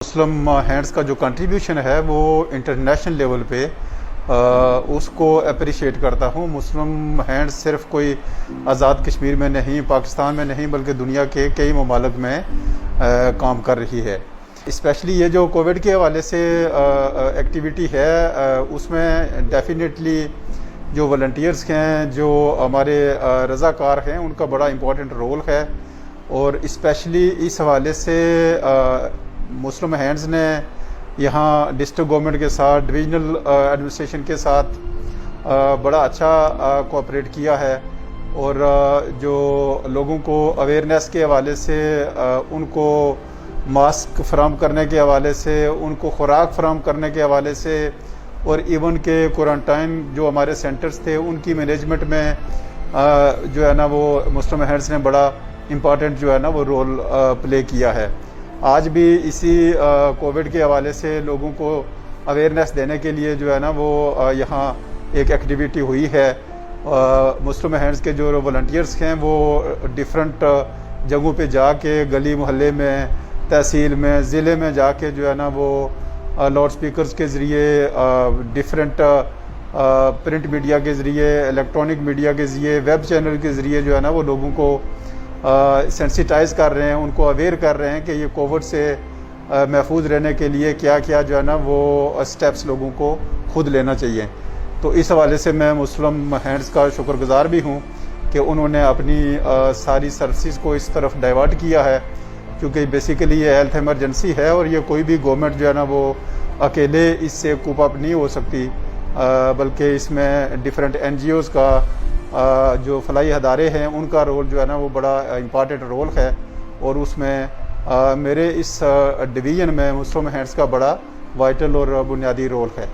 मुस्लिम hands का जो contribution है वो इंटरनेशनल लेवल पे उसको अप्रिशिएट करता हूँ। मुस्लिम हैंड्स सिर्फ कोई आज़ाद कश्मीर में नहीं, पाकिस्तान में नहीं, बल्कि दुनिया के कई ममालिक में काम कर रही है। स्पेशली ये जो कोविड के हवाले से एक्टिविटी है उसमें डेफिनेटली जो वॉलंटियर्स हैं, जो हमारे रज़ाकार हैं, उनका बड़ा इम्पोर्टेंट रोल है। और स्पेशली इस हवाले से मुस्लिम हैंड्स ने यहाँ डिस्ट्रिक्ट गवर्नमेंट के साथ, डिविजनल एडमिनिस्ट्रेशन के साथ बड़ा अच्छा कोऑपरेट किया है। और जो लोगों को अवेयरनेस के हवाले से, उनको मास्क फराहम करने के हवाले से, उनको खुराक फराहम करने के हवाले से, और इवन के क्वारंटाइन जो हमारे सेंटर्स थे उनकी मैनेजमेंट में जो है ना वो मुस्लिम हैंड्स ने बड़ा इम्पॉर्टेंट जो है ना वो रोल प्ले किया है। आज भी इसी कोविड के हवाले से लोगों को अवेयरनेस देने के लिए जो है ना वो यहाँ एक एक्टिविटी हुई है। मुस्लिम हैंड्स के जो वॉलंटियर्स हैं वो डिफरेंट जगहों पे जाके, गली मोहल्ले में, तहसील में, ज़िले में जाके जो है ना वो लाउड स्पीकर्स के ज़रिए, डिफरेंट प्रिंट मीडिया के ज़रिए, इलेक्ट्रॉनिक मीडिया के ज़रिए, वेब चैनल के ज़रिए जो है ना वो लोगों को सेंसिटाइज़ कर रहे हैं, उनको अवेयर कर रहे हैं कि ये कोविड से महफूज रहने के लिए क्या क्या जो है ना वो स्टेप्स लोगों को खुद लेना चाहिए। तो इस हवाले से मैं मुस्लिम हैंड्स का शुक्रगुजार भी हूँ कि उन्होंने अपनी सारी सर्विसेज को इस तरफ डाइवर्ट किया है, क्योंकि बेसिकली ये हेल्थ इमरजेंसी है और ये कोई भी गवर्नमेंट जो है ना वो अकेले इससे कोप अप नहीं हो सकती, बल्कि इसमें डिफरेंट NGOs का जो फलाई अदारे हैं उनका रोल जो है ना वो बड़ा इम्पॉर्टेंट रोल है। और उसमें मेरे इस डिवीज़न में मुस्लिम हैंड्स का बड़ा वाइटल और बुनियादी रोल है।